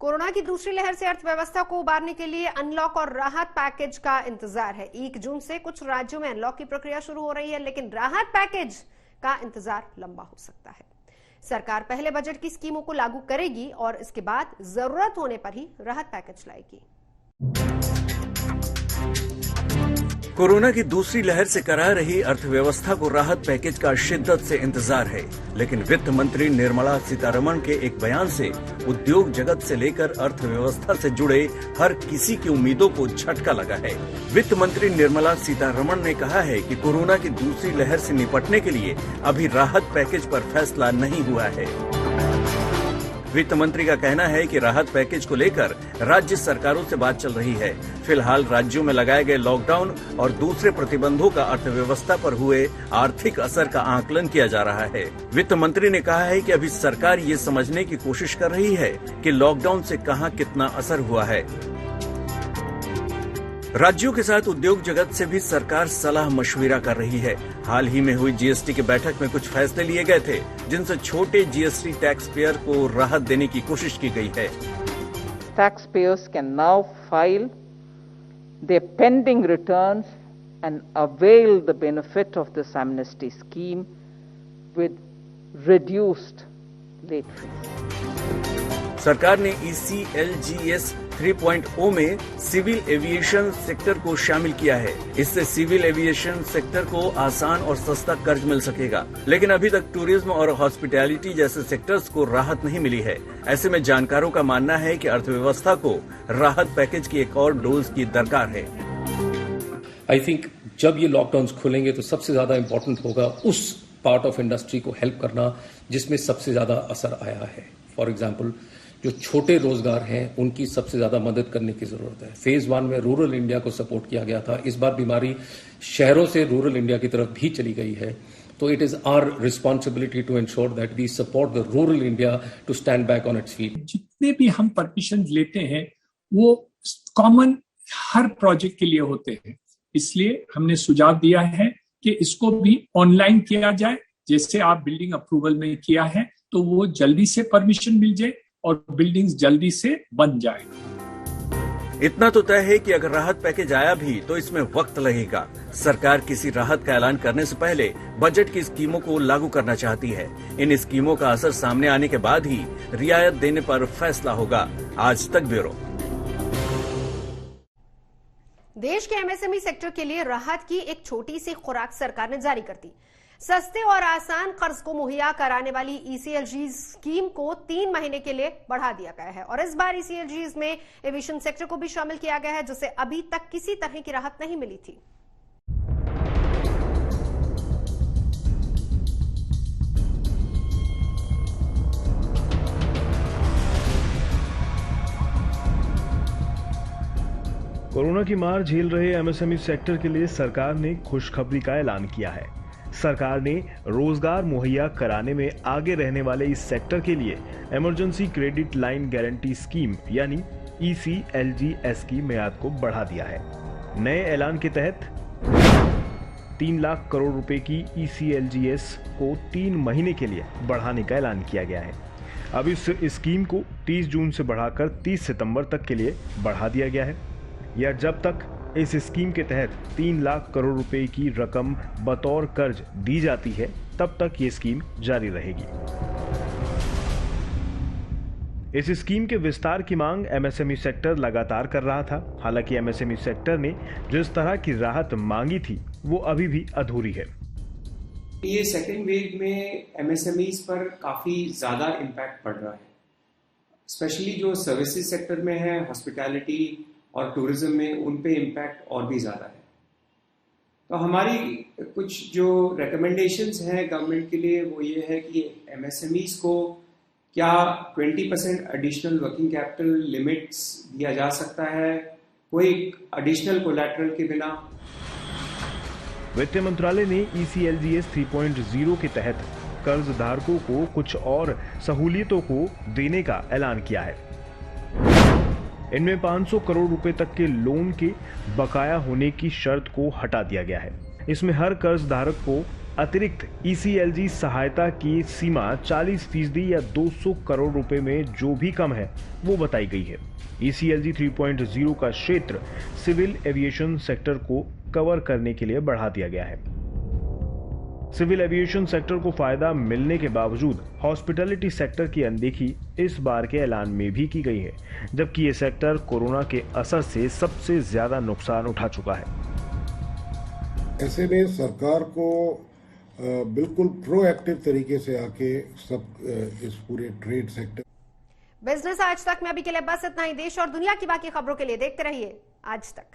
Corona की दूसरी लहर से अर्थव्यवस्था को उबारने के लिए अनलॉक और राहत पैकेज का इंतजार है। 1 जून से कुछ राज्यों में अनलॉक की प्रक्रिया शुरू हो रही है, लेकिन राहत पैकेज का इंतजार लंबा हो सकता है। सरकार पहले बजट की स्कीमों को लागू करेगी और इसके बाद जरूरत होने पर ही राहत पैकेज लाएगी। कोरोना की दूसरी लहर से करा रही अर्थव्यवस्था को राहत पैकेज का शिद्दत से इंतजार है, लेकिन वित्त मंत्री निर्मला सीतारमण के एक बयान से उद्योग जगत से लेकर अर्थव्यवस्था से जुड़े हर किसी की उम्मीदों को झटका लगा है। वित्त मंत्री निर्मला सीतारमण ने कहा है कि कोरोना की दूसरी लहर से निपटने के लिए अभी राहत पैकेज पर फैसला नहीं हुआ है। वित्त मंत्री का कहना है कि राहत पैकेज को लेकर राज्य सरकारों से बात चल रही है। फिलहाल राज्यों में लगाए गए लॉकडाउन और दूसरे प्रतिबंधों का अर्थव्यवस्था पर हुए आर्थिक असर का आकलन किया जा रहा है। वित्त मंत्री ने कहा है कि अभी सरकार ये समझने की कोशिश कर रही है कि लॉकडाउन से कहां कितना असर हुआ है। राज्यों के साथ उद्योग जगत से भी सरकार सलाह मशविरा कर रही है। हाल ही में हुई जीएसटी की बैठक में कुछ फैसले लिए गए थे, जिनसे छोटे जीएसटी टैक्स पेयर को राहत देने की कोशिश की गई है। Tax payers can now file their pending returns and avail the benefit of this amnesty scheme with reduced late fees. सरकार ने ECLGS 3.0 में सिविल एविएशन सेक्टर को शामिल किया है। इससे सिविल एविएशन सेक्टर को आसान और सस्ता कर्ज मिल सकेगा, लेकिन अभी तक टूरिज्म और हॉस्पिटैलिटी जैसे सेक्टर्स को राहत नहीं मिली है। ऐसे में जानकारों का मानना है कि अर्थव्यवस्था को राहत पैकेज की एक और डोज की दरकार है। आई थिंक जब ये लॉकडाउन खुलेंगे तो सबसे ज्यादा इम्पोर्टेंट होगा उस पार्ट ऑफ इंडस्ट्री को हेल्प करना जिसमें सबसे ज्यादा असर आया है। फॉर एग्जाम्पल, जो छोटे रोजगार हैं उनकी सबसे ज्यादा मदद करने की जरूरत है। फेज 1 में रूरल इंडिया को सपोर्ट किया गया था। इस बार बीमारी शहरों से रूरल इंडिया की तरफ भी चली गई है, तो it is our responsibility to ensure that we support the rural India to stand back on its feet. जितने भी हम परमिशन लेते हैं वो कॉमन हर प्रोजेक्ट के लिए होते हैं, इसलिए हमने सुझाव दिया है कि इसको भी ऑनलाइन किया जाए। जैसे आप बिल्डिंग अप्रूवल में किया है तो वो जल्दी से परमिशन मिल जाए और बिल्डिंग्स जल्दी से बन जाए। इतना तो तय है कि अगर राहत पैकेज आया भी तो इसमें वक्त लगेगा। सरकार किसी राहत का ऐलान करने से पहले बजट की स्कीमों को लागू करना चाहती है। इन स्कीमों का असर सामने आने के बाद ही रियायत देने पर फैसला होगा। आज तक ब्यूरो। देश के एमएसएमई सेक्टर के लिए राहत की एक छोटी सी खुराक सरकार ने जारी कर दी। सस्ते और आसान कर्ज को मुहैया कराने वाली ECLG स्कीम को 3 महीने के लिए बढ़ा दिया गया है और इस बार ECLG में एविएशन सेक्टर को भी शामिल किया गया है, जिसे अभी तक किसी तरह की राहत नहीं मिली थी। कोरोना की मार झेल रहे एमएसएमई सेक्टर के लिए सरकार ने खुशखबरी का ऐलान किया है। सरकार ने रोजगार मुहैया कराने में आगे रहने वाले इस सेक्टर के लिए emergency credit line guarantee scheme यानी ECLGS की मियाद को बढ़ा दिया है। नए ऐलान के तहत 3 लाख करोड़ रुपए की ECLGS को 3 महीने के लिए बढ़ाने का ऐलान किया गया है। अब इस स्कीम को 30 जून से बढ़ाकर 30 सितंबर तक के लिए बढ़ा दिया गया है। या जब तक इस स्कीम के तहत 3 लाख करोड़ रुपए की रकम बतौर कर्ज दी जाती है, तब तक ये स्कीम जारी रहेगी। इस स्कीम के विस्तार की मांग एमएसएमई सेक्टर लगातार कर रहा था। हालांकि एमएसएमई सेक्टर ने जिस तरह की राहत मांगी थी वो अभी भी अधूरी है। ये सेकेंड वेव में एमएसएमईज पर काफी ज्यादा इम्पैक्ट पड़ रहा है, स्पेशली जो सर्विसेज सेक्टर में है, हॉस्पिटैलिटी और टूरिज्म में, उन पे इम्पैक्ट और भी ज़्यादा है। तो हमारी कुछ जो रिकमेंडेशंस हैं गवर्नमेंट के लिए वो ये है कि एमएसएमईज को क्या 20% एडिशनल वर्किंग कैपिटल लिमिट्स दिया जा सकता है, कोई एडिशनल कोलैटरल के बिना। वित्त मंत्रालय ने ECLGS 3.0 के तहत कर्जधारकों को कुछ और सहूलियतों को देने का ऐलान किया है। इनमें 500 करोड़ रुपए तक के लोन के बकाया होने की शर्त को हटा दिया गया है। इसमें हर कर्जधारक को अतिरिक्त ECLG सहायता की सीमा 40% या 200 करोड़ रुपए में जो भी कम है वो बताई गई है। ECLG 3.0 का क्षेत्र सिविल एविएशन सेक्टर को कवर करने के लिए बढ़ा दिया गया है। सिविल एविएशन सेक्टर को फायदा मिलने के बावजूद हॉस्पिटैलिटी सेक्टर की अनदेखी इस बार के ऐलान में भी की गई है, जबकि ये सेक्टर कोरोना के असर से सबसे ज्यादा नुकसान उठा चुका है। ऐसे में सरकार को बिल्कुल प्रोएक्टिव तरीके से आके सब इस पूरे ट्रेड सेक्टर। बिजनेस आज तक में अभी के लिए बस इतना ही। देश और दुनिया की बाकी खबरों के लिए देखते रहिए आज तक।